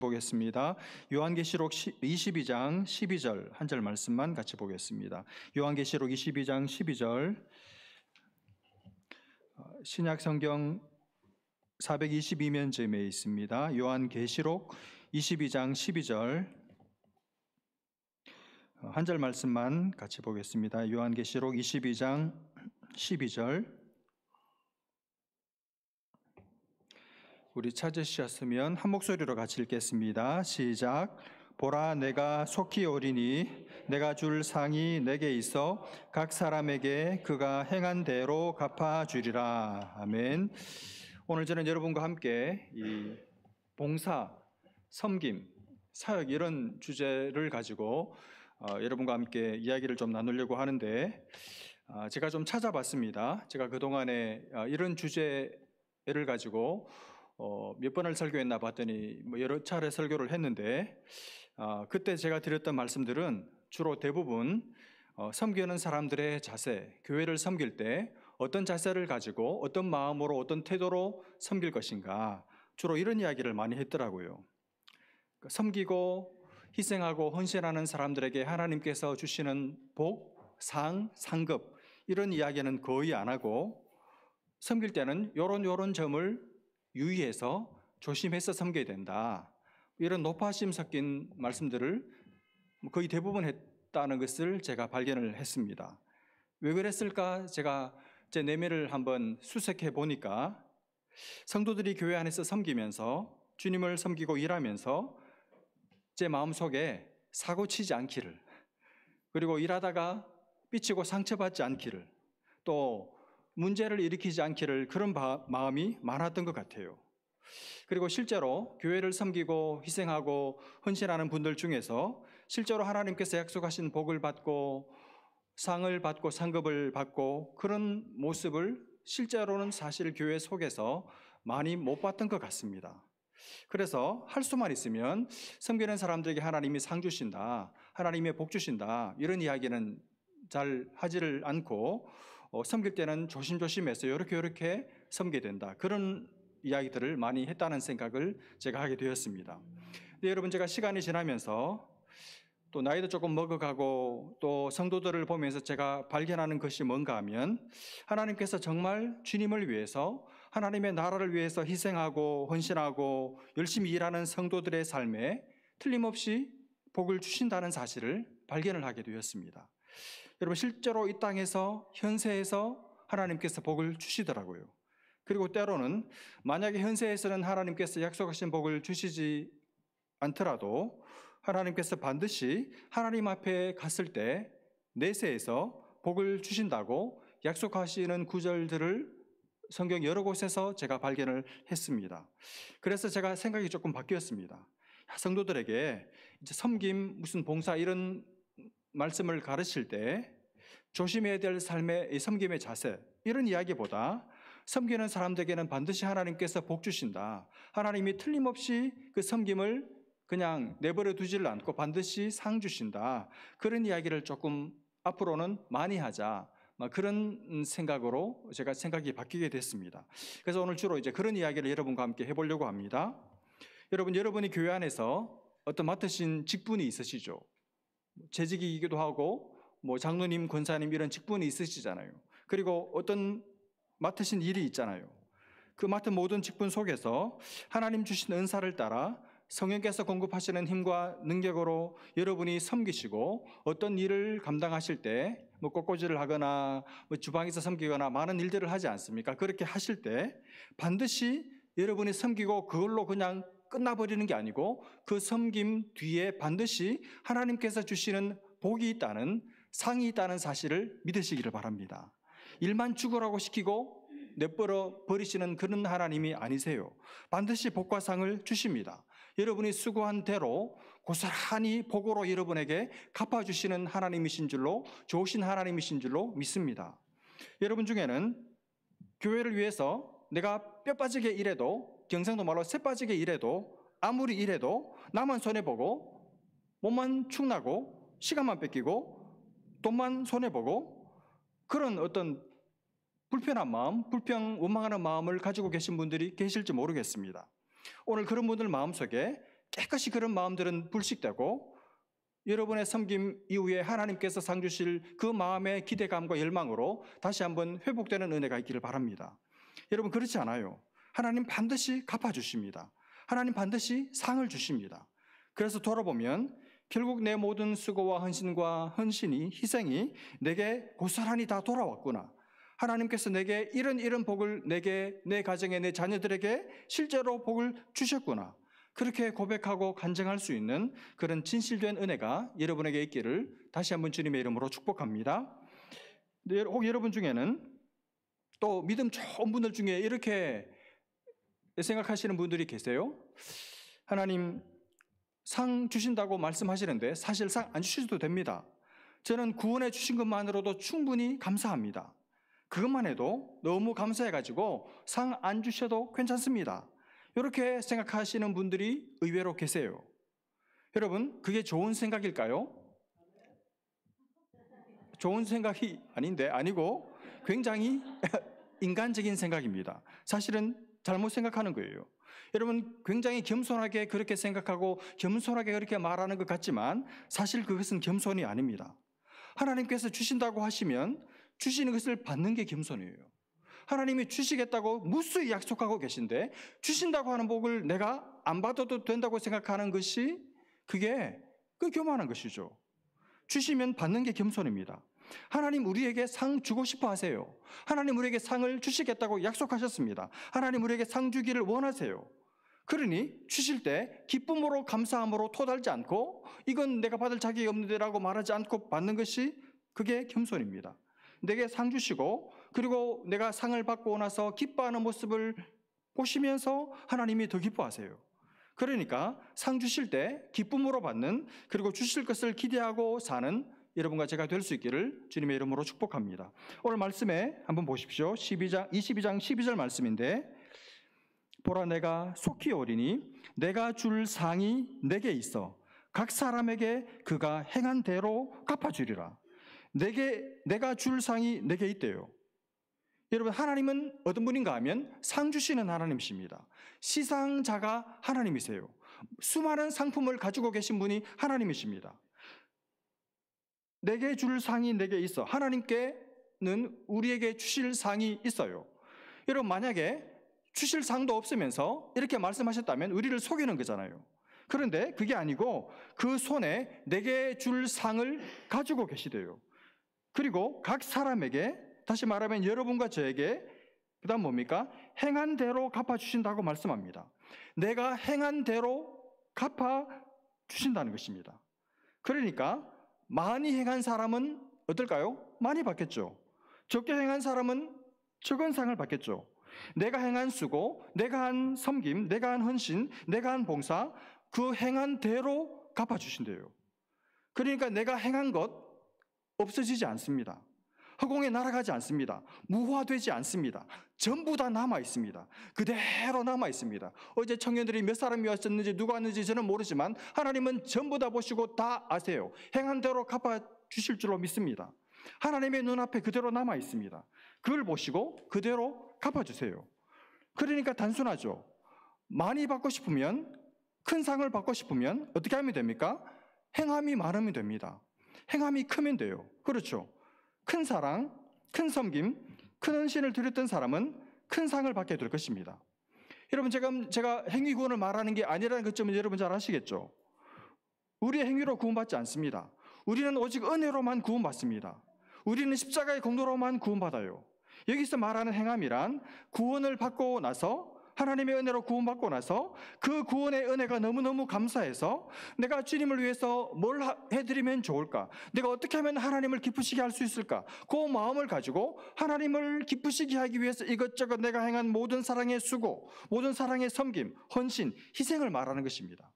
보겠습니다. 요한계시록 22장 12절 한 절 말씀만 같이 보겠습니다. 요한계시록 22장 12절, 신약성경 422면점에 있습니다. 요한계시록 22장 12절 한 절 말씀만 같이 보겠습니다. 요한계시록 22장 12절, 우리 찾으셨으면 한 목소리로 같이 읽겠습니다. 시작. 보라, 내가 속히 오리니 내가 줄 상이 내게 있어 각 사람에게 그가 행한 대로 갚아주리라. 아멘. 오늘 저는 여러분과 함께 이 봉사, 섬김, 사역 이런 주제를 가지고 여러분과 함께 이야기를 좀 나누려고 하는데, 제가 좀 찾아봤습니다. 제가 그동안에 이런 주제를 가지고 몇 번을 설교했나 봤더니 여러 차례 설교를 했는데, 그때 제가 드렸던 말씀들은 주로 대부분 섬기는 사람들의 자세, 교회를 섬길 때 어떤 자세를 가지고 어떤 마음으로 어떤 태도로 섬길 것인가, 주로 이런 이야기를 많이 했더라고요. 섬기고 희생하고 헌신하는 사람들에게 하나님께서 주시는 복, 상, 상급 이런 이야기는 거의 안 하고, 섬길 때는 요런 점을 유의해서 조심해서 섬겨야 된다, 이런 높아심 섞인 말씀들을 거의 대부분 했다는 것을 제가 발견을 했습니다. 왜 그랬을까? 제가 제 내면을 한번 수색해 보니까, 성도들이 교회 안에서 섬기면서 주님을 섬기고 일하면서 제 마음속에 사고 치지 않기를, 그리고 일하다가 삐치고 상처받지 않기를, 또 문제를 일으키지 않기를, 그런 마음이 많았던 것 같아요. 그리고 실제로 교회를 섬기고 희생하고 헌신하는 분들 중에서 실제로 하나님께서 약속하신 복을 받고 상을 받고 상급을 받고 그런 모습을 실제로는 사실 교회 속에서 많이 못 봤던 것 같습니다. 그래서 할 수만 있으면 섬기는 사람들에게 하나님이 상 주신다, 하나님의 복 주신다, 이런 이야기는 잘 하지를 않고 섬길 때는 조심조심해서 이렇게 섬겨야 된다, 그런 이야기들을 많이 했다는 생각을 제가 하게 되었습니다. 근데 여러분, 제가 시간이 지나면서 또 나이도 조금 먹어가고 또 성도들을 보면서 제가 발견하는 것이 뭔가 하면, 하나님께서 정말 주님을 위해서, 하나님의 나라를 위해서 희생하고 헌신하고 열심히 일하는 성도들의 삶에 틀림없이 복을 주신다는 사실을 발견을 하게 되었습니다. 여러분, 실제로 이 땅에서 현세에서 하나님께서 복을 주시더라고요. 그리고 때로는 만약에 현세에서는 하나님께서 약속하신 복을 주시지 않더라도 하나님께서 반드시 하나님 앞에 갔을 때 내세에서 복을 주신다고 약속하시는 구절들을 성경 여러 곳에서 제가 발견을 했습니다. 그래서 제가 생각이 조금 바뀌었습니다. 성도들에게 이제 섬김, 무슨 봉사 이런 말씀을 가르칠 때 조심해야 될 삶의 섬김의 자세, 이런 이야기보다 섬기는 사람들에게는 반드시 하나님께서 복 주신다, 하나님이 틀림없이 그 섬김을 그냥 내버려 두지를 않고 반드시 상 주신다, 그런 이야기를 조금 앞으로는 많이 하자, 그런 생각으로 제가 생각이 바뀌게 됐습니다. 그래서 오늘 주로 이제 그런 이야기를 여러분과 함께 해보려고 합니다. 여러분이 교회 안에서 어떤 맡으신 직분이 있으시죠? 재직이기도 하고 장로님, 권사님 이런 직분이 있으시잖아요. 그리고 어떤 맡으신 일이 있잖아요. 그 맡은 모든 직분 속에서 하나님 주신 은사를 따라 성령께서 공급하시는 힘과 능력으로 여러분이 섬기시고, 어떤 일을 감당하실 때 꽃꽂이를 하거나 주방에서 섬기거나 많은 일들을 하지 않습니까? 그렇게 하실 때 반드시 여러분이 섬기고 그걸로 그냥 끝나버리는 게 아니고, 그 섬김 뒤에 반드시 하나님께서 주시는 복이 있다는, 상이 있다는 사실을 믿으시기를 바랍니다. 일만 죽으라고 시키고 내버려 버리시는 그런 하나님이 아니세요. 반드시 복과 상을 주십니다. 여러분이 수고한 대로 고스란히 복으로 여러분에게 갚아주시는 하나님이신 줄로, 좋으신 하나님이신 줄로 믿습니다. 여러분 중에는 교회를 위해서 내가 뼈 빠지게 일해도, 경상도 말로 새 빠지게 일해도, 아무리 일해도 나만 손해보고 몸만 축나고 시간만 뺏기고 돈만 손해보고, 그런 어떤 불편한 마음, 원망하는 마음을 가지고 계신 분들이 계실지 모르겠습니다. 오늘 그런 분들 마음속에 깨끗이 그런 마음들은 불식되고 여러분의 섬김 이후에 하나님께서 상 주실 그 마음의 기대감과 열망으로 다시 한번 회복되는 은혜가 있기를 바랍니다. 여러분, 그렇지 않아요. 하나님 반드시 갚아주십니다. 하나님 반드시 상을 주십니다. 그래서 돌아보면 결국 내 모든 수고와 헌신이 희생이 내게 고스란히 다 돌아왔구나. 하나님께서 내게 이런 복을 내게, 내 가정에, 내 자녀들에게 실제로 복을 주셨구나. 그렇게 고백하고 간증할 수 있는 그런 진실된 은혜가 여러분에게 있기를 다시 한번 주님의 이름으로 축복합니다. 혹 여러분 중에는 또 믿음 좋은 분들 중에 이렇게 생각하시는 분들이 계세요. 하나님 상 주신다고 말씀하시는데 사실 상 안 주셔도 됩니다. 저는 구원해 주신 것만으로도 충분히 감사합니다. 그것만 해도 너무 감사해가지고 상 안 주셔도 괜찮습니다. 이렇게 생각하시는 분들이 의외로 계세요. 여러분, 그게 좋은 생각일까요? 좋은 생각이 아니고 굉장히 인간적인 생각입니다. 사실은 잘못 생각하는 거예요. 여러분, 굉장히 겸손하게 그렇게 생각하고 겸손하게 그렇게 말하는 것 같지만 사실 그것은 겸손이 아닙니다. 하나님께서 주신다고 하시면 주시는 것을 받는 게 겸손이에요. 하나님이 주시겠다고 무수히 약속하고 계신데 주신다고 하는 복을 내가 안 받아도 된다고 생각하는 것이 그게 교만한 것이죠. 주시면 받는 게 겸손입니다. 하나님 우리에게 상 주고 싶어 하세요. 하나님 우리에게 상을 주시겠다고 약속하셨습니다. 하나님 우리에게 상 주기를 원하세요. 그러니 주실 때 기쁨으로 감사함으로 토달지 않고 이건 내가 받을 자격이 없는데라고 말하지 않고 받는 것이 그게 겸손입니다. 내게 상 주시고 그리고 내가 상을 받고 나서 기뻐하는 모습을 보시면서 하나님이 더 기뻐하세요. 그러니까 상 주실 때 기쁨으로 받는, 그리고 주실 것을 기대하고 사는 여러분과 제가 될 수 있기를 주님의 이름으로 축복합니다. 오늘 말씀에 한번 보십시오. 22장 12절 말씀인데, 보라 내가 속히 오리니 내가 줄 상이 내게 있어 각 사람에게 그가 행한 대로 갚아주리라. 내가 줄 상이 내게 있대요. 여러분, 하나님은 어떤 분인가 하면 상 주시는 하나님이십니다. 시상자가 하나님이세요. 수많은 상품을 가지고 계신 분이 하나님이십니다. 내게 줄 상이 내게 있어. 하나님께는 우리에게 주실 상이 있어요. 여러분, 만약에 주실 상도 없으면서 이렇게 말씀하셨다면 우리를 속이는 거잖아요. 그런데 그게 아니고 그 손에 내게 줄 상을 가지고 계시대요. 그리고 각 사람에게, 다시 말하면 여러분과 저에게 그 다음 뭡니까? 행한 대로 갚아주신다고 말씀합니다. 내가 행한 대로 갚아주신다는 것입니다. 그러니까 많이 행한 사람은 어떨까요? 많이 받겠죠. 적게 행한 사람은 적은 상을 받겠죠. 내가 행한 수고, 내가 한 섬김, 내가 한 헌신, 내가 한 봉사, 그 행한 대로 갚아주신대요. 그러니까 내가 행한 것 없어지지 않습니다. 허공에 날아가지 않습니다. 무화되지 않습니다. 전부 다 남아있습니다. 그대로 남아있습니다. 어제 청년들이 몇 사람이 왔었는지 누가 왔는지 저는 모르지만 하나님은 전부 다 보시고 다 아세요. 행한 대로 갚아주실 줄로 믿습니다. 하나님의 눈앞에 그대로 남아있습니다. 그걸 보시고 그대로 갚아주세요. 그러니까 단순하죠. 많이 받고 싶으면, 큰 상을 받고 싶으면 어떻게 하면 됩니까? 행함이 많으면 됩니다. 행함이 크면 돼요. 그렇죠. 큰 사랑, 큰 섬김, 큰 헌신을 드렸던 사람은 큰 상을 받게 될 것입니다. 여러분, 제가 행위 구원을 말하는 게 아니라는 것점은 여러분 잘 아시겠죠? 우리의 행위로 구원받지 않습니다. 우리는 오직 은혜로만 구원받습니다. 우리는 십자가의 공로로만 구원받아요. 여기서 말하는 행함이란 구원을 받고 나서, 하나님의 은혜로 구원받고 나서 그 구원의 은혜가 너무너무 감사해서 내가 주님을 위해서 뭘 해드리면 좋을까? 내가 어떻게 하면 하나님을 기쁘시게 할 수 있을까? 그 마음을 가지고 하나님을 기쁘시게 하기 위해서 이것저것 내가 행한 모든 사랑의 수고, 모든 사랑의 섬김, 헌신, 희생을 말하는 것입니다.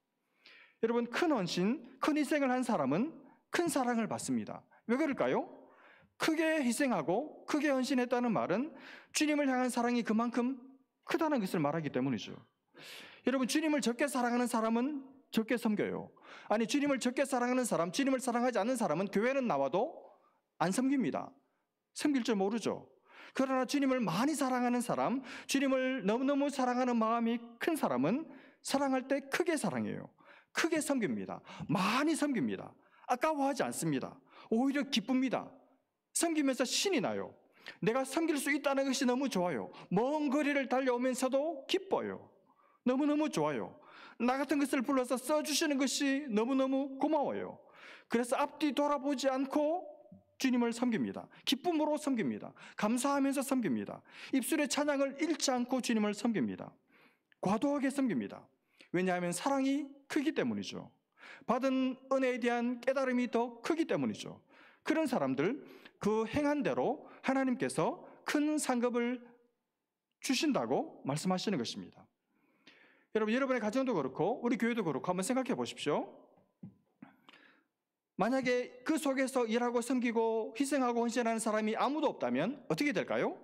여러분, 큰 헌신, 큰 희생을 한 사람은 큰 사랑을 받습니다. 왜 그럴까요? 크게 희생하고 크게 헌신했다는 말은 주님을 향한 사랑이 그만큼 크다는 것을 말하기 때문이죠. 여러분, 주님을 적게 사랑하는 사람은 적게 섬겨요. 아니, 주님을 적게 사랑하는 사람, 주님을 사랑하지 않는 사람은 교회는 나와도 안 섬깁니다. 섬길 줄 모르죠. 그러나 주님을 많이 사랑하는 사람, 주님을 너무너무 사랑하는 마음이 큰 사람은 사랑할 때 크게 사랑해요. 크게 섬깁니다. 많이 섬깁니다. 아까워하지 않습니다. 오히려 기쁩니다. 섬기면서 신이 나요. 내가 섬길 수 있다는 것이 너무 좋아요. 먼 거리를 달려오면서도 기뻐요. 너무너무 좋아요. 나 같은 것을 불러서 써주시는 것이 너무너무 고마워요. 그래서 앞뒤 돌아보지 않고 주님을 섬깁니다. 기쁨으로 섬깁니다. 감사하면서 섬깁니다. 입술의 찬양을 잃지 않고 주님을 섬깁니다. 과도하게 섬깁니다. 왜냐하면 사랑이 크기 때문이죠. 받은 은혜에 대한 깨달음이 더 크기 때문이죠. 그런 사람들, 그 행한 대로 하나님께서 큰 상급을 주신다고 말씀하시는 것입니다. 여러분, 여러분의 가정도 그렇고 우리 교회도 그렇고 한번 생각해 보십시오. 만약에 그 속에서 일하고 섬기고 희생하고 헌신하는 사람이 아무도 없다면 어떻게 될까요?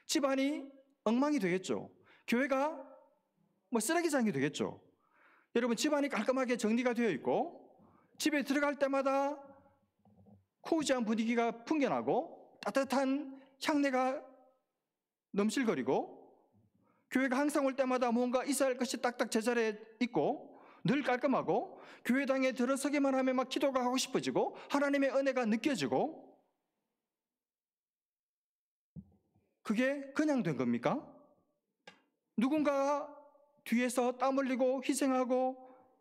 집안이 엉망이 되겠죠. 교회가 쓰레기장이 되겠죠. 여러분, 집안이 깔끔하게 정리가 되어 있고 집에 들어갈 때마다 코지한 분위기가 풍겨나고 따뜻한 향내가 넘실거리고 교회가 항상 올 때마다 뭔가 있어야 할 것이 딱딱 제자리에 있고 늘 깔끔하고 교회당에 들어서기만 하면 막 기도가 하고 싶어지고 하나님의 은혜가 느껴지고, 그게 그냥 된 겁니까? 누군가 뒤에서 땀 흘리고 희생하고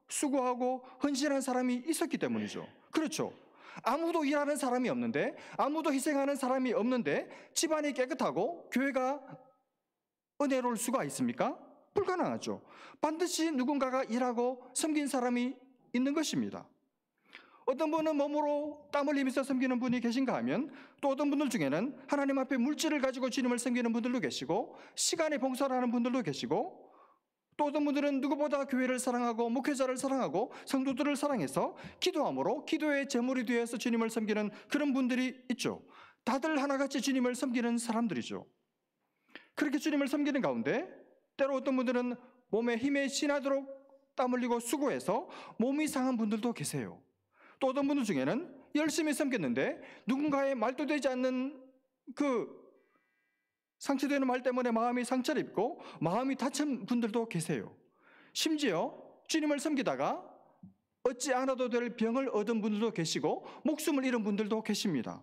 수고하고 헌신한 사람이 있었기 때문이죠. 그렇죠. 아무도 일하는 사람이 없는데, 아무도 희생하는 사람이 없는데 집안이 깨끗하고 교회가 은혜로울 수가 있습니까? 불가능하죠. 반드시 누군가가 일하고 섬긴 사람이 있는 것입니다. 어떤 분은 몸으로 땀 흘리면서 섬기는 분이 계신가 하면, 또 어떤 분들 중에는 하나님 앞에 물질을 가지고 주님을 섬기는 분들도 계시고 시간에 봉사를 하는 분들도 계시고, 또 어떤 분들은 누구보다 교회를 사랑하고 목회자를 사랑하고 성도들을 사랑해서 기도함으로 기도의 제물이 되어서 주님을 섬기는 그런 분들이 있죠. 다들 하나같이 주님을 섬기는 사람들이죠. 그렇게 주님을 섬기는 가운데 때로 어떤 분들은 몸에 힘에 지나도록 땀 흘리고 수고해서 몸이 상한 분들도 계세요. 또 어떤 분들 중에는 열심히 섬겼는데 누군가의 말도 되지 않는 그 상처되는 말 때문에 마음이 상처를 입고 마음이 다친 분들도 계세요. 심지어 주님을 섬기다가 얻지 않아도 될 병을 얻은 분들도 계시고 목숨을 잃은 분들도 계십니다.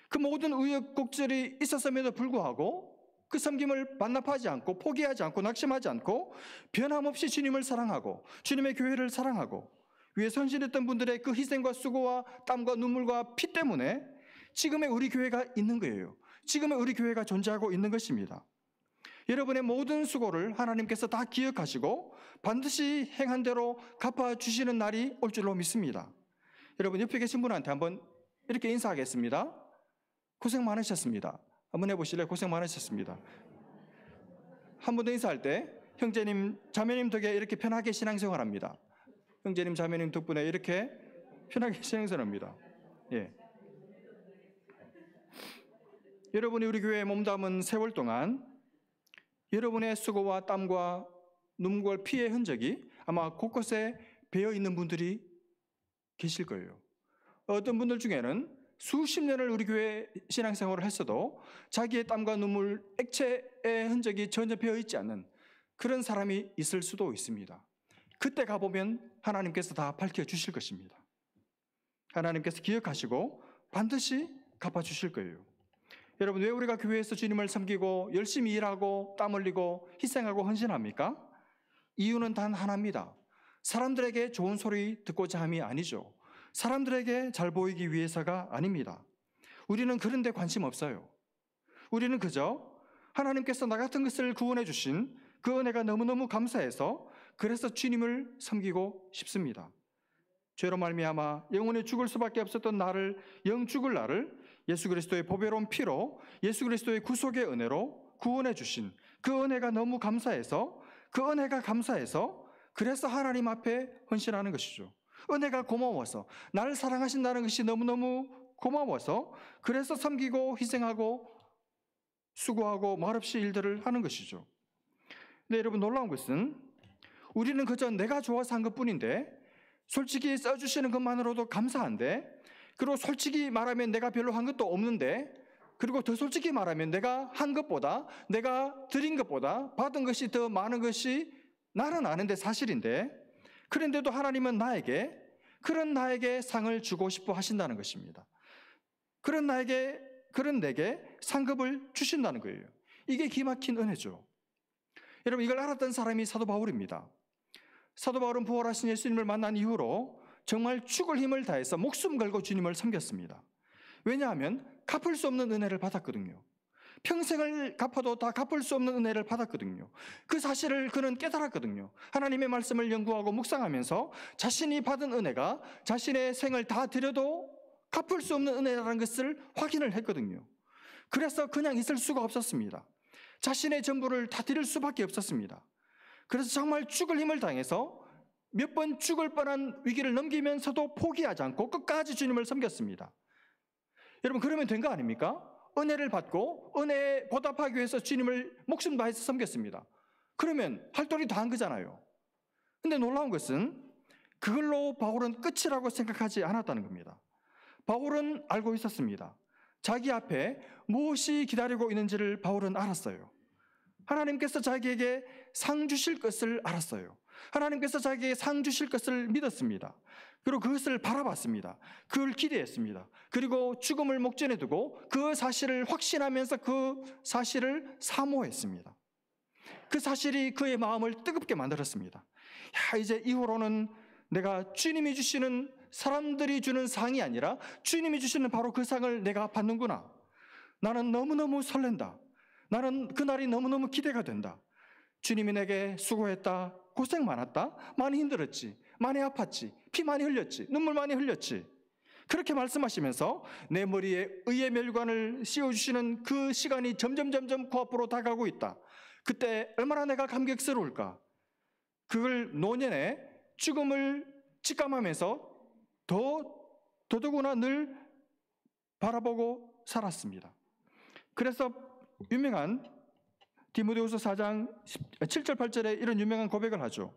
그 모든 우여곡절이 있었음에도 불구하고 그 섬김을 반납하지 않고 포기하지 않고 낙심하지 않고 변함없이 주님을 사랑하고 주님의 교회를 사랑하고 위에 선신했던 분들의 그 희생과 수고와 땀과 눈물과 피 때문에 지금의 우리 교회가 있는 거예요. 지금의 우리 교회가 존재하고 있는 것입니다. 여러분의 모든 수고를 하나님께서 다 기억하시고 반드시 행한 대로 갚아주시는 날이 올 줄로 믿습니다. 여러분, 옆에 계신 분한테 한번 이렇게 인사하겠습니다. 고생 많으셨습니다. 한번 해보실래요? 고생 많으셨습니다. 한 번 더 인사할 때 형제님, 자매님 덕에 이렇게 편하게 신앙생활합니다. 형제님, 자매님 덕분에 이렇게 편하게 신앙생활합니다. 예. 여러분이 우리 교회에 몸담은 세월 동안 여러분의 수고와 땀과 눈물, 피의 흔적이 아마 곳곳에 배어 있는 분들이 계실 거예요. 어떤 분들 중에는 수십 년을 우리 교회 신앙생활을 했어도 자기의 땀과 눈물, 액체의 흔적이 전혀 배어 있지 않는 그런 사람이 있을 수도 있습니다. 그때 가보면 하나님께서 다 밝혀주실 것입니다. 하나님께서 기억하시고 반드시 갚아주실 거예요. 여러분, 왜 우리가 교회에서 주님을 섬기고 열심히 일하고 땀 흘리고 희생하고 헌신합니까? 이유는 단 하나입니다. 사람들에게 좋은 소리 듣고자 함이 아니죠. 사람들에게 잘 보이기 위해서가 아닙니다. 우리는 그런 데 관심 없어요. 우리는 그저 하나님께서 나 같은 것을 구원해 주신 그 은혜가 너무너무 감사해서 그래서 주님을 섬기고 싶습니다. 죄로 말미암아 영원히 죽을 수밖에 없었던 나를, 영 죽을 나를 예수 그리스도의 보배로운 피로 예수 그리스도의 구속의 은혜로 구원해 주신 그 은혜가 너무 감사해서, 그 은혜가 감사해서 그래서 하나님 앞에 헌신하는 것이죠. 은혜가 고마워서, 나를 사랑하신다는 것이 너무너무 고마워서 그래서 섬기고 희생하고 수고하고 말없이 일들을 하는 것이죠. 근데 여러분, 놀라운 것은 우리는 그저 내가 좋아서 한 것뿐인데, 솔직히 써주시는 것만으로도 감사한데, 그리고 솔직히 말하면 내가 별로 한 것도 없는데, 그리고 더 솔직히 말하면 내가 한 것보다, 내가 드린 것보다 받은 것이 더 많은 것이 나는 아는데 사실인데, 그런데도 하나님은 그런 나에게 상을 주고 싶어 하신다는 것입니다. 그런 내게 상급을 주신다는 거예요. 이게 기막힌 은혜죠. 여러분, 이걸 알았던 사람이 사도 바울입니다. 사도 바울은 부활하신 예수님을 만난 이후로 정말 죽을 힘을 다해서 목숨 걸고 주님을 섬겼습니다. 왜냐하면 갚을 수 없는 은혜를 받았거든요. 평생을 갚아도 다 갚을 수 없는 은혜를 받았거든요. 그 사실을 그는 깨달았거든요. 하나님의 말씀을 연구하고 묵상하면서 자신이 받은 은혜가 자신의 생을 다 들여도 갚을 수 없는 은혜라는 것을 확인을 했거든요. 그래서 그냥 있을 수가 없었습니다. 자신의 전부를 다 드릴 수밖에 없었습니다. 그래서 정말 죽을 힘을 당해서 몇 번 죽을 뻔한 위기를 넘기면서도 포기하지 않고 끝까지 주님을 섬겼습니다. 여러분, 그러면 된 거 아닙니까? 은혜를 받고 은혜에 보답하기 위해서 주님을 목숨 다해서 섬겼습니다. 그러면 할 도리 다 한 거잖아요. 근데 놀라운 것은 그걸로 바울은 끝이라고 생각하지 않았다는 겁니다. 바울은 알고 있었습니다. 자기 앞에 무엇이 기다리고 있는지를 바울은 알았어요. 하나님께서 자기에게 상 주실 것을 알았어요. 하나님께서 자기에게 상 주실 것을 믿었습니다. 그리고 그것을 바라봤습니다. 그걸 기대했습니다. 그리고 죽음을 목전에 두고 그 사실을 확신하면서 그 사실을 사모했습니다. 그 사실이 그의 마음을 뜨겁게 만들었습니다. 이제 이후로는 내가 주님이 주시는, 사람들이 주는 상이 아니라 주님이 주시는 바로 그 상을 내가 받는구나. 나는 너무너무 설렌다. 나는 그날이 너무너무 기대가 된다. 주님이 내게 수고했다, 고생 많았다, 많이 힘들었지, 많이 아팠지, 피 많이 흘렸지, 눈물 많이 흘렸지. 그렇게 말씀하시면서 내 머리에 의의 멸관을 씌워주시는 그 시간이 점점 코앞으로 다가오고 있다. 그때 얼마나 내가 감격스러울까. 그걸 노년에 죽음을 직감하면서 더더구나 늘 바라보고 살았습니다. 그래서 유명한 디모데후서 4장 7절 8절에 이런 유명한 고백을 하죠.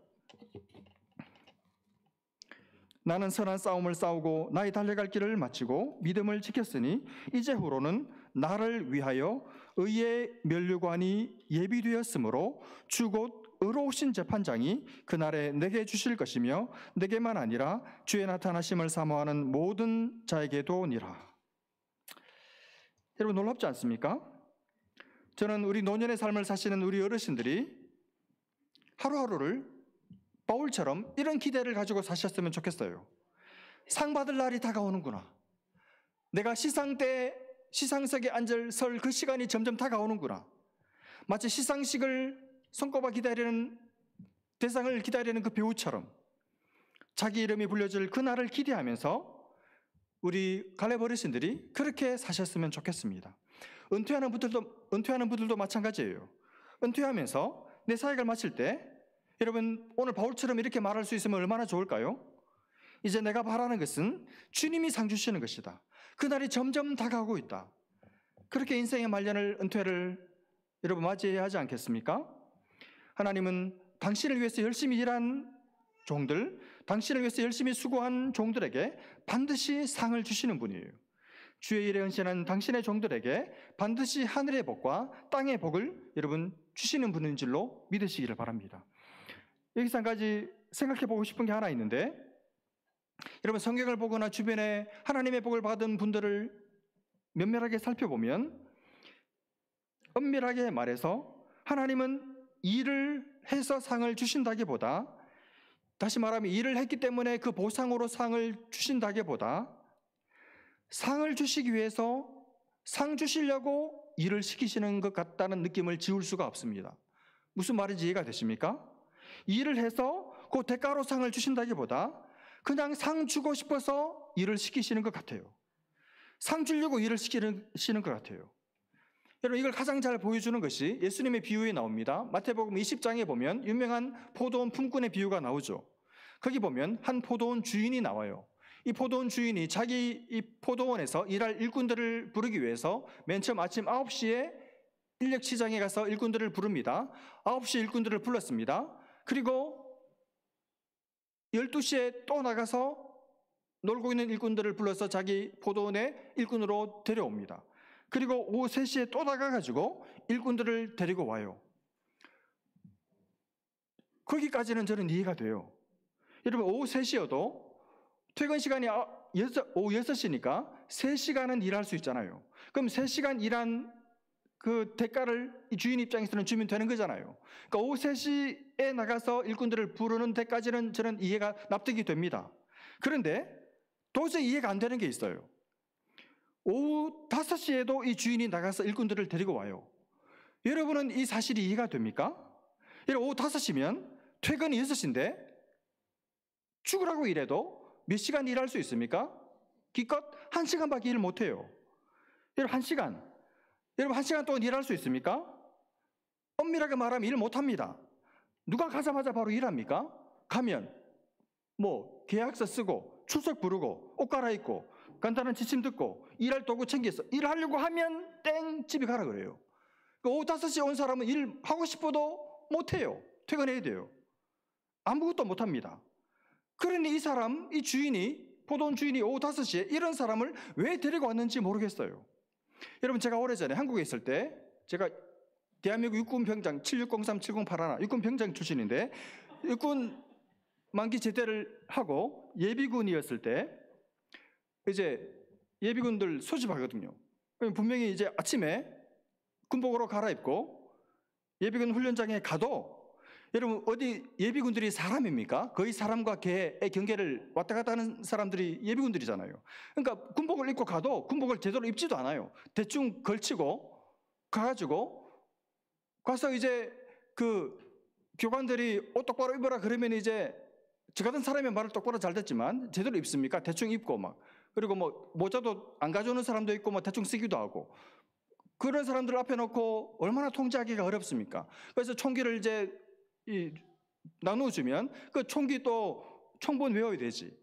나는 선한 싸움을 싸우고 나의 달려갈 길을 마치고 믿음을 지켰으니 이제후로는 나를 위하여 의의 면류관이 예비되었으므로 주 곧 의로우신 재판장이 그날에 내게 주실 것이며 내게만 아니라 주의 나타나심을 사모하는 모든 자에게도니라. 여러분, 놀랍지 않습니까? 저는 우리 노년의 삶을 사시는 우리 어르신들이 하루하루를 바울처럼 이런 기대를 가지고 사셨으면 좋겠어요. 상 받을 날이 다가오는구나. 내가 시상석에 설 그 시간이 점점 다가오는구나. 마치 시상식을 손꼽아 기다리는, 대상을 기다리는 그 배우처럼 자기 이름이 불려질 그 날을 기대하면서 우리 갈렙 어르신들이 그렇게 사셨으면 좋겠습니다. 은퇴하는 분들도 마찬가지예요. 은퇴하면서 내 사역을 마칠 때 여러분, 오늘 바울처럼 이렇게 말할 수 있으면 얼마나 좋을까요? 이제 내가 바라는 것은 주님이 상 주시는 것이다. 그날이 점점 다가오고 있다. 그렇게 인생의 말년을, 은퇴를 여러분 맞이해야 하지 않겠습니까? 하나님은 당신을 위해서 열심히 일한 종들, 당신을 위해서 열심히 수고한 종들에게 반드시 상을 주시는 분이에요. 주의 일에 헌신한 당신의 종들에게 반드시 하늘의 복과 땅의 복을 여러분 주시는 분인 줄로 믿으시기를 바랍니다. 여기서 한 가지 생각해 보고 싶은 게 하나 있는데, 여러분 성경을 보거나 주변에 하나님의 복을 받은 분들을 면밀하게 살펴보면 엄밀하게 말해서 하나님은 일을 해서 상을 주신다기보다, 다시 말하면 일을 했기 때문에 그 보상으로 상을 주신다기보다 상을 주시기 위해서 상 주시려고 일을 시키시는 것 같다는 느낌을 지울 수가 없습니다. 무슨 말인지 이해가 되십니까? 일을 해서 그 대가로 상을 주신다기보다 그냥 상 주고 싶어서 일을 시키시는 것 같아요. 상 주려고 일을 시키시는 것 같아요. 여러분, 이걸 가장 잘 보여주는 것이 예수님의 비유에 나옵니다. 마태복음 20장에 보면 유명한 포도원 품꾼의 비유가 나오죠. 거기 보면 한 포도원 주인이 나와요. 이 포도원 주인이 자기 이 포도원에서 일할 일꾼들을 부르기 위해서 맨 처음 아침 9시에 인력시장에 가서 일꾼들을 부릅니다. 9시에 일꾼들을 불렀습니다. 그리고 12시에 또 나가서 놀고 있는 일꾼들을 불러서 자기 포도원에 일꾼으로 데려옵니다. 그리고 오후 3시에 또 나가가지고 일꾼들을 데리고 와요. 거기까지는 저는 이해가 돼요. 여러분 오후 3시여도 퇴근 시간이 오후 6시니까 3시간은 일할 수 있잖아요. 그럼 3시간 일한 그 대가를 이 주인 입장에서는 주면 되는 거잖아요. 그러니까 오후 3시에 나가서 일꾼들을 부르는 데까지는 저는 이해가 납득이 됩니다. 그런데 도저히 이해가 안 되는 게 있어요. 오후 5시에도 이 주인이 나가서 일꾼들을 데리고 와요. 여러분은 이 사실이 이해가 됩니까? 오후 5시면 퇴근이 6시인데 죽으라고 일해도 몇 시간 일할 수 있습니까? 기껏 1시간밖에 일 못해요. 여러분 1시간. 여러분 1시간 동안 일할 수 있습니까? 엄밀하게 말하면 일 못합니다. 누가 가자마자 바로 일합니까? 가면 뭐 계약서 쓰고 출석 부르고 옷 갈아입고 간단한 지침 듣고 일할 도구 챙겨서 일하려고 하면 땡 집에 가라 그래요. 오후 5시에 온 사람은 일하고 싶어도 못해요. 퇴근해야 돼요. 아무것도 못합니다. 그러니 이 사람, 이 주인이, 포도원 주인이 오후 5시에 이런 사람을 왜 데리고 왔는지 모르겠어요. 여러분 제가 오래전에 한국에 있을 때 제가 대한민국 육군병장 7603, 7081 육군병장 출신인데 육군 만기 제대를 하고 예비군이었을 때 이제 예비군들 소집하거든요. 분명히 이제 아침에 군복으로 갈아입고 예비군 훈련장에 가도 여러분 어디 예비군들이 사람입니까? 거의 사람과 개의 경계를 왔다 갔다 하는 사람들이 예비군들이잖아요. 그러니까 군복을 입고 가도 군복을 제대로 입지도 않아요. 대충 걸치고 가가지고 가서 이제 그 교관들이 옷 똑바로 입어라 그러면 이제 저 같은 사람의 말을 똑바로 잘 듣지만 제대로 입습니까? 대충 입고 막 그리고 뭐 모자도 안 가져오는 사람도 있고 뭐 대충 쓰기도 하고 그런 사람들 앞에 놓고 얼마나 통제하기가 어렵습니까? 그래서 총기를 이제 나눠주면 그 총기 또 총본 외워야 되지.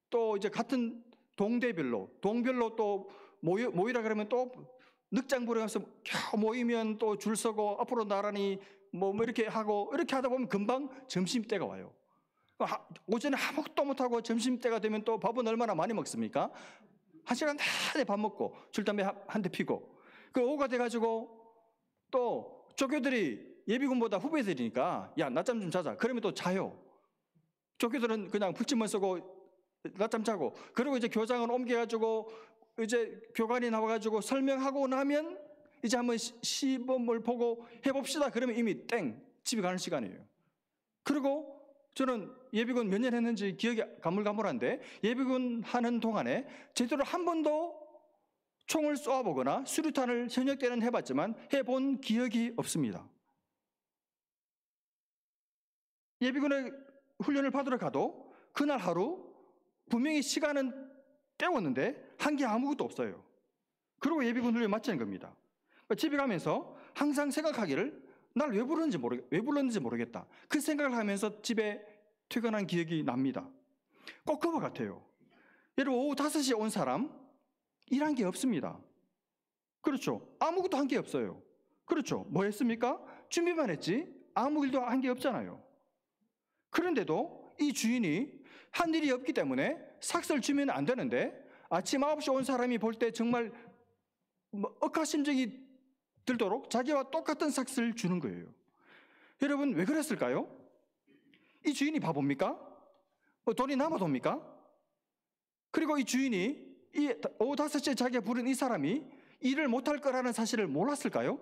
또 이제 같은 동별로 또 모이라 그러면 또 늑장 부려서 모이면 또 줄 서고 앞으로 나란히 뭐 이렇게 하고 이렇게 하다 보면 금방 점심때가 와요. 오전에 아무것도 못하고 점심때가 되면 또 밥은 얼마나 많이 먹습니까? 1시간 내내 밥 먹고 줄담배 한 대 피고 그 오후가 돼가지고 또 조교들이 예비군보다 후배들이니까 야 낮잠 좀 자자 그러면 또 자요. 조교들은 그냥 풀침만 쓰고 낮잠 자고 그리고 이제 교장을 옮겨가지고 이제 교관이 나와가지고 설명하고 나면 이제 한번 시범을 보고 해봅시다 그러면 이미 땡 집에 가는 시간이에요. 그리고 저는 예비군 몇 년 했는지 기억이 가물가물한데 예비군 하는 동안에 제대로 한 번도 총을 쏘아보거나 수류탄을 현역 때는 해봤지만 해본 기억이 없습니다. 예비군의 훈련을 받으러 가도 그날 하루 분명히 시간은 때웠는데 한 게 아무것도 없어요. 그리고 예비군 훈련 마치는 겁니다. 집에 가면서 항상 생각하기를 날 왜 불렀는지 모르겠다. 그 생각을 하면서 집에 퇴근한 기억이 납니다. 꼭 그와 같아요. 여러분 오후 5시에 온 사람 일한 게 없습니다. 그렇죠. 아무것도 한 게 없어요. 그렇죠. 뭐 했습니까? 준비만 했지 아무 일도 한 게 없잖아요. 그런데도 이 주인이 한 일이 없기 때문에 삭스를 주면 안 되는데 아침 9시에 온 사람이 볼 때 정말 억하심정이 들도록 자기와 똑같은 삭스를 주는 거예요. 여러분 왜 그랬을까요? 이 주인이 바보입니까? 돈이 남아도입니까? 그리고 이 주인이 이 오후 5시에 자기가 부른 이 사람이 일을 못할 거라는 사실을 몰랐을까요?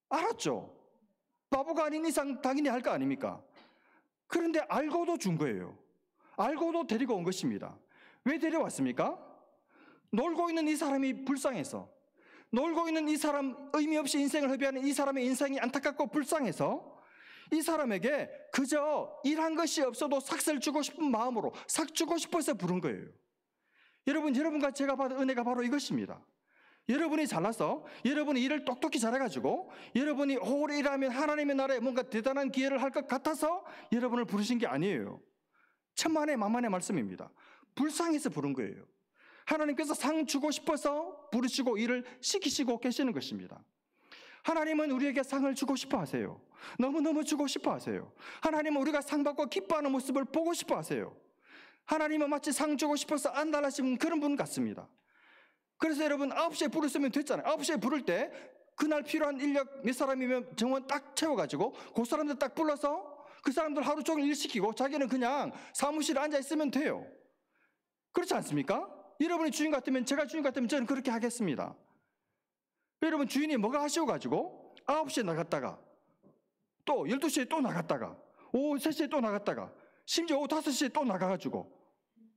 알았죠. 바보가 아닌 이상 당연히 할 거 아닙니까? 그런데 알고도 준 거예요. 알고도 데리고 온 것입니다. 왜 데려왔습니까? 놀고 있는 이 사람이 불쌍해서, 놀고 있는 이 사람, 의미 없이 인생을 허비하는 이 사람의 인생이 안타깝고 불쌍해서 이 사람에게 그저 일한 것이 없어도 삭스를 주고 싶은 마음으로 삭 주고 싶어서 부른 거예요. 여러분과 제가 받은 은혜가 바로 이것입니다. 여러분이 잘나서 여러분이 일을 똑똑히 잘해가지고 여러분이 오래 일하면 하나님의 나라에 뭔가 대단한 기회를 할 것 같아서 여러분을 부르신 게 아니에요. 천만의 만만의 말씀입니다. 불쌍해서 부른 거예요. 하나님께서 상 주고 싶어서 부르시고 일을 시키시고 계시는 것입니다. 하나님은 우리에게 상을 주고 싶어 하세요. 너무너무 주고 싶어 하세요. 하나님은 우리가 상 받고 기뻐하는 모습을 보고 싶어 하세요. 하나님은 마치 상 주고 싶어서 안달하신 그런 분 같습니다. 그래서 여러분 9시에 부르시면 됐잖아요. 9시에 부를 때 그날 필요한 인력 몇 사람이면 정원 딱 채워가지고 그 사람들 딱 불러서 그 사람들 하루 종일 일 시키고 자기는 그냥 사무실에 앉아 있으면 돼요. 그렇지 않습니까? 여러분이 주인 같으면, 제가 주인 같으면 저는 그렇게 하겠습니다. 여러분 주인이 뭐가 하셔가지고 9시에 나갔다가 또 12시에 또 나갔다가 오후 3시에 또 나갔다가 심지어 오후 5시에 또 나가가지고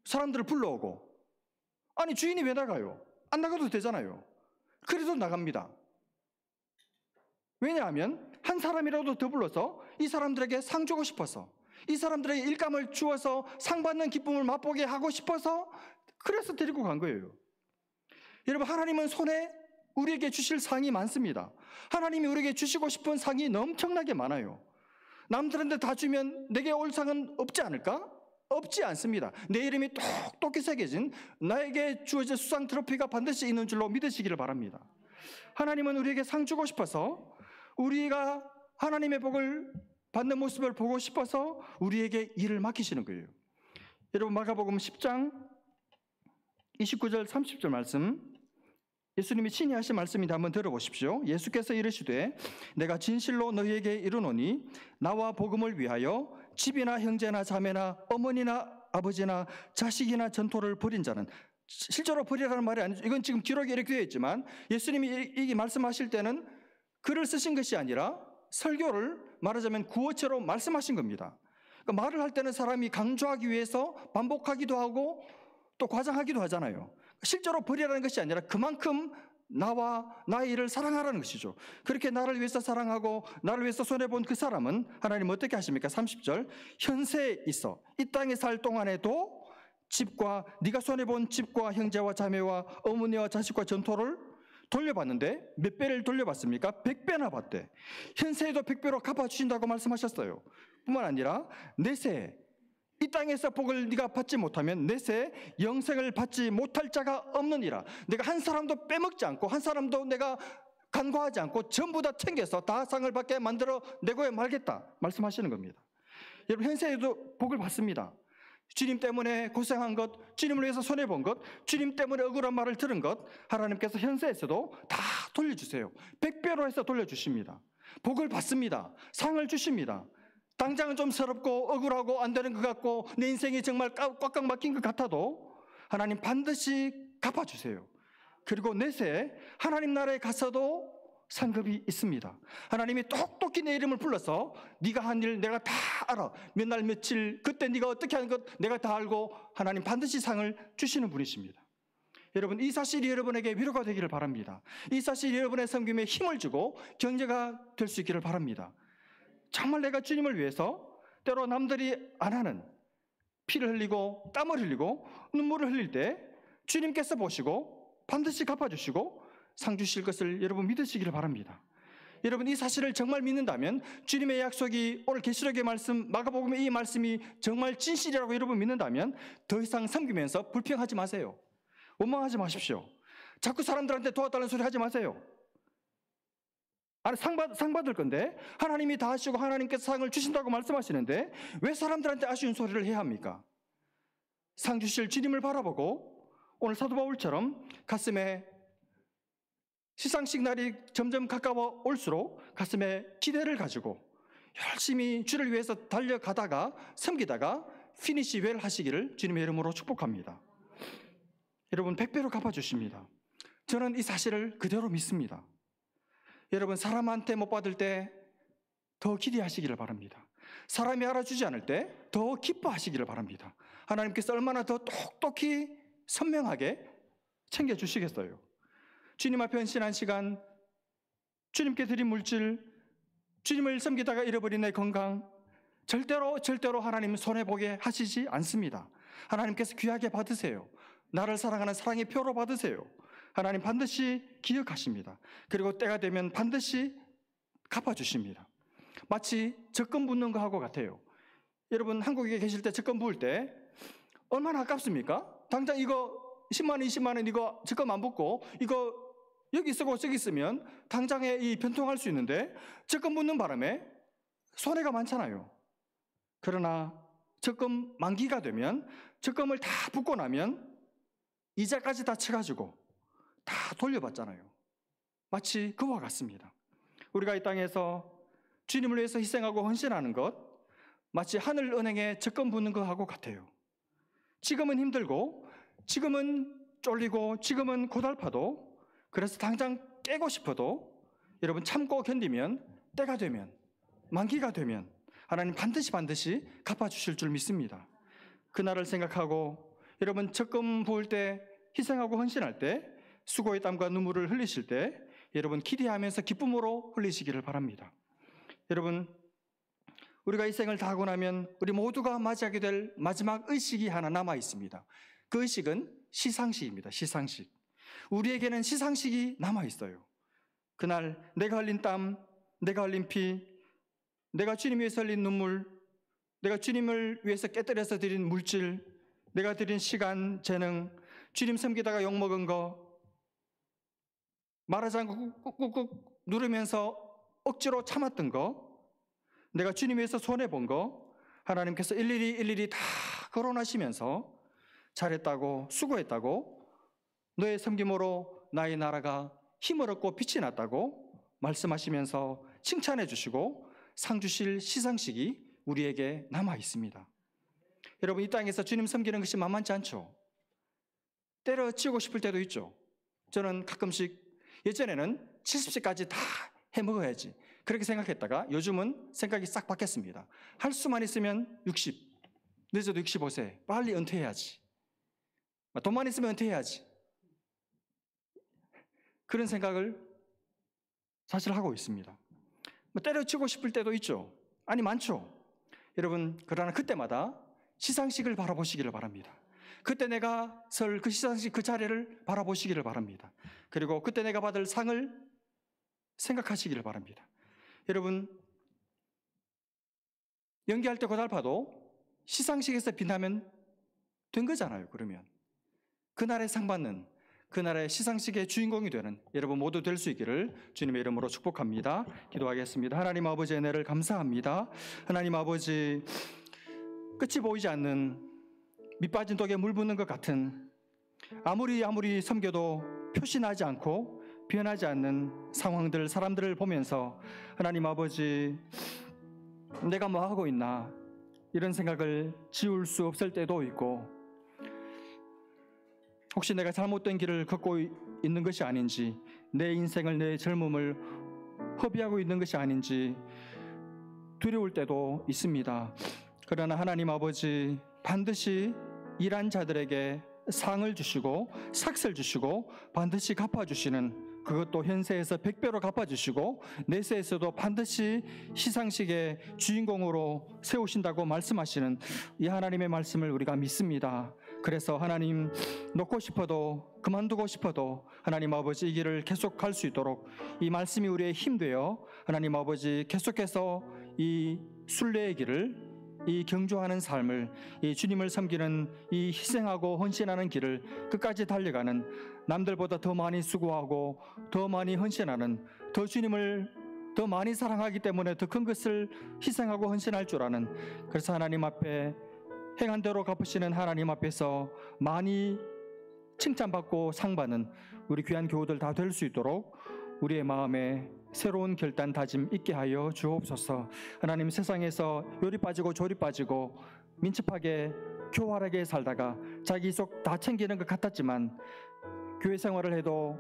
사람들을 불러오고, 아니 주인이 왜 나가요? 안 나가도 되잖아요. 그래도 나갑니다. 왜냐하면 한 사람이라도 더 불러서 이 사람들에게 상 주고 싶어서, 이 사람들에게 일감을 주어서 상 받는 기쁨을 맛보게 하고 싶어서, 그래서 데리고 간 거예요. 여러분, 하나님은 손에 우리에게 주실 상이 많습니다. 하나님이 우리에게 주시고 싶은 상이 엄청나게 많아요. 남들한테 다 주면 내게 올 상은 없지 않을까? 없지 않습니다. 내 이름이 똑똑히 새겨진 나에게 주어질 수상 트로피가 반드시 있는 줄로 믿으시기를 바랍니다. 하나님은 우리에게 상 주고 싶어서, 우리가 하나님의 복을 받는 모습을 보고 싶어서 우리에게 일을 맡기시는 거예요. 여러분, 마가복음 10장 29절 30절 말씀, 예수님이 친히 하신 말씀인데 한번 들어보십시오. 예수께서 이르시되 내가 진실로 너희에게 이르노니 나와 복음을 위하여 집이나 형제나 자매나 어머니나 아버지나 자식이나 전토를 벌인 자는, 실제로 벌이라는 말이 아니죠. 이건 지금 기록에 이렇게 되어 있지만 예수님이 이 말씀하실 때는 글을 쓰신 것이 아니라 설교를 말하자면 구어체로 말씀하신 겁니다. 그러니까 말을 할 때는 사람이 강조하기 위해서 반복하기도 하고 또 과장하기도 하잖아요. 실제로 벌이라는 것이 아니라 그만큼 나와 나의 일을 사랑하라는 것이죠. 그렇게 나를 위해서 사랑하고 나를 위해서 손해본 그 사람은 하나님 어떻게 하십니까? 30절, 현세에 있어 이 땅에 살 동안에도 집과 네가 손해본 집과 형제와 자매와 어머니와 자식과 전토를 돌려받는데 몇 배를 돌려받습니까? 100배나 받대. 현세에도 100배로 갚아주신다고 말씀하셨어요. 뿐만 아니라 내세, 이 땅에서 복을 네가 받지 못하면 내세 영생을 받지 못할 자가 없느니라. 내가 한 사람도 빼먹지 않고 한 사람도 내가 간과하지 않고 전부 다 챙겨서 다 상을 받게 만들어 내고 말겠다 말씀하시는 겁니다. 여러분, 현세에도 복을 받습니다. 주님 때문에 고생한 것, 주님을 위해서 손해본 것, 주님 때문에 억울한 말을 들은 것, 하나님께서 현세에서도 다 돌려주세요. 100배로 해서 돌려주십니다. 복을 받습니다. 상을 주십니다. 당장은 좀 서럽고 억울하고 안 되는 것 같고 내 인생이 정말 꽉꽉 막힌 것 같아도 하나님 반드시 갚아주세요. 그리고 내세 하나님 나라에 가서도 상급이 있습니다. 하나님이 똑똑히 내 이름을 불러서 네가 한 일 내가 다 알아. 몇 날 며칠 그때 네가 어떻게 하는 것 내가 다 알고 하나님 반드시 상을 주시는 분이십니다. 여러분, 이 사실이 여러분에게 위로가 되기를 바랍니다. 이 사실이 여러분의 섬김에 힘을 주고 경제가 될 수 있기를 바랍니다. 정말 내가 주님을 위해서 때로 남들이 안 하는 피를 흘리고 땀을 흘리고 눈물을 흘릴 때 주님께서 보시고 반드시 갚아주시고 상 주실 것을 여러분 믿으시기를 바랍니다. 여러분, 이 사실을 정말 믿는다면, 주님의 약속이 오늘 계시록의 말씀, 마가복음의 이 말씀이 정말 진실이라고 여러분 믿는다면 더 이상 섬기면서 불평하지 마세요. 원망하지 마십시오. 자꾸 사람들한테 도와달라는 소리 하지 마세요. 아니, 상 받을 건데 하나님이 다 하시고 하나님께서 상을 주신다고 말씀하시는데 왜 사람들한테 아쉬운 소리를 해야 합니까? 상 주실 주님을 바라보고 오늘 사도 바울처럼 가슴에 시상식 날이 점점 가까워 올수록 가슴에 기대를 가지고 열심히 주를 위해서 달려가다가 섬기다가 피니시 웰 하시기를 주님의 이름으로 축복합니다. 여러분, 100배로 갚아주십니다. 저는 이 사실을 그대로 믿습니다. 여러분, 사람한테 못 받을 때 더 기대하시기를 바랍니다. 사람이 알아주지 않을 때 더 기뻐하시기를 바랍니다. 하나님께서 얼마나 더 똑똑히 선명하게 챙겨주시겠어요. 주님 앞에 헌신한 시간, 주님께 드린 물질, 주님을 섬기다가 잃어버린 내 건강, 절대로 하나님 손해보게 하시지 않습니다. 하나님께서 귀하게 받으세요. 나를 사랑하는 사랑의 표로 받으세요. 하나님 반드시 기억하십니다. 그리고 때가 되면 반드시 갚아주십니다. 마치 적금 붓는 거하고 같아요. 여러분, 한국에 계실 때 적금 부을 때 얼마나 아깝습니까? 당장 이거 10만 원, 20만 원 이거 적금 안 붓고 이거 여기 쓰고 저기 쓰면 당장에 이 변통할 수 있는데 적금 붓는 바람에 손해가 많잖아요. 그러나 적금 만기가 되면 적금을 다 붓고 나면 이자까지 다 쳐가지고 다 돌려받잖아요. 마치 그와 같습니다. 우리가 이 땅에서 주님을 위해서 희생하고 헌신하는 것, 마치 하늘은행에 적금 붓는 것하고 같아요. 지금은 힘들고, 지금은 쫄리고, 지금은 고달파도, 그래서 당장 깨고 싶어도 여러분 참고 견디면, 때가 되면, 만기가 되면 하나님 반드시 갚아주실 줄 믿습니다. 그날을 생각하고 여러분 적금 부을 때, 희생하고 헌신할 때, 수고의 땀과 눈물을 흘리실 때 여러분 기대하면서 기쁨으로 흘리시기를 바랍니다. 여러분, 우리가 이 생을 다 하고 나면 우리 모두가 맞이하게 될 마지막 의식이 하나 남아 있습니다. 그 의식은 시상식입니다. 시상식. 우리에게는 시상식이 남아 있어요. 그날 내가 흘린 땀, 내가 흘린 피, 내가 주님 위해서 흘린 눈물, 내가 주님을 위해서 깨뜨려서 드린 물질, 내가 드린 시간, 재능, 주님 섬기다가 욕먹은 거, 말하지 않고 꾹꾹꾹 누르면서 억지로 참았던 거, 내가 주님 위해서 손해본 거 하나님께서 일일이 다 거론하시면서 잘했다고, 수고했다고, 너의 섬김으로 나의 나라가 힘을 얻고 빛이 났다고 말씀하시면서 칭찬해 주시고 상 주실 시상식이 우리에게 남아 있습니다. 여러분, 이 땅에서 주님 섬기는 것이 만만치 않죠. 때려치우고 싶을 때도 있죠. 저는 가끔씩 예전에는 70세까지 다 해먹어야지 그렇게 생각했다가 요즘은 생각이 싹 바뀌었습니다. 할 수만 있으면 60, 늦어도 65세 빨리 은퇴해야지, 돈만 있으면 은퇴해야지, 그런 생각을 사실 하고 있습니다. 때려치고 싶을 때도 있죠. 아니, 많죠. 여러분, 그러나 그때마다 시상식을 바라보시기를 바랍니다. 그때 내가 설 그 시상식 그 자리를 바라보시기를 바랍니다. 그리고 그때 내가 받을 상을 생각하시기를 바랍니다. 여러분, 연기할 때 고달파도 시상식에서 빛나면 된 거잖아요. 그러면 그날의 상 받는, 그날의 시상식의 주인공이 되는 여러분 모두 될 수 있기를 주님의 이름으로 축복합니다. 기도하겠습니다. 하나님 아버지의 은혜를 감사합니다. 하나님 아버지, 끝이 보이지 않는 밑빠진 독에 물 붓는 것 같은, 아무리 섬겨도 표시나지 않고 변하지 않는 상황들, 사람들을 보면서 하나님 아버지, 내가 뭐 하고 있나 이런 생각을 지울 수 없을 때도 있고, 혹시 내가 잘못된 길을 걷고 있는 것이 아닌지, 내 인생을, 내 젊음을 허비하고 있는 것이 아닌지 두려울 때도 있습니다. 그러나 하나님 아버지, 반드시 일한 자들에게 상을 주시고 삭슬 주시고 반드시 갚아주시는, 그것도 현세에서 100배로 갚아주시고 내세에서도 반드시 시상식의 주인공으로 세우신다고 말씀하시는 이 하나님의 말씀을 우리가 믿습니다. 그래서 하나님, 놓고 싶어도, 그만두고 싶어도 하나님 아버지 이 길을 계속 갈 수 있도록 이 말씀이 우리의 힘 되어 하나님 아버지 계속해서 이 순례의 길을, 이 경주하는 삶을, 이 주님을 섬기는 이 희생하고 헌신하는 길을 끝까지 달려가는, 남들보다 더 많이 수고하고 더 많이 헌신하는, 더 주님을 더 많이 사랑하기 때문에 더 큰 것을 희생하고 헌신할 줄 아는, 그래서 하나님 앞에 행한 대로 갚으시는 하나님 앞에서 많이 칭찬받고 상받는 우리 귀한 교우들 다 될 수 있도록 우리의 마음에 새로운 결단, 다짐 있게 하여 주옵소서. 하나님, 세상에서 요리 빠지고 조리 빠지고 민첩하게 교활하게 살다가 자기 속 다 챙기는 것 같았지만 교회 생활을 해도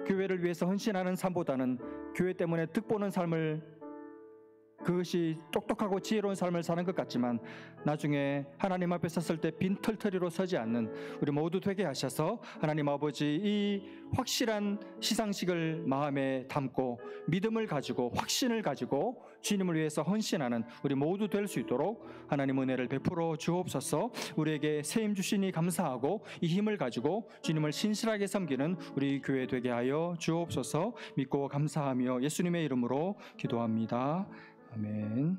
교회를 위해서 헌신하는 삶보다는 교회 때문에 득보는 삶을, 그것이 똑똑하고 지혜로운 삶을 사는 것 같지만 나중에 하나님 앞에 섰을 때 빈털터리로 서지 않는 우리 모두 되게 하셔서 하나님 아버지, 이 확실한 시상식을 마음에 담고 믿음을 가지고 확신을 가지고 주님을 위해서 헌신하는 우리 모두 될 수 있도록 하나님 은혜를 베풀어 주옵소서. 우리에게 새 힘 주시니 감사하고 이 힘을 가지고 주님을 신실하게 섬기는 우리 교회 되게 하여 주옵소서. 믿고 감사하며 예수님의 이름으로 기도합니다. 아멘.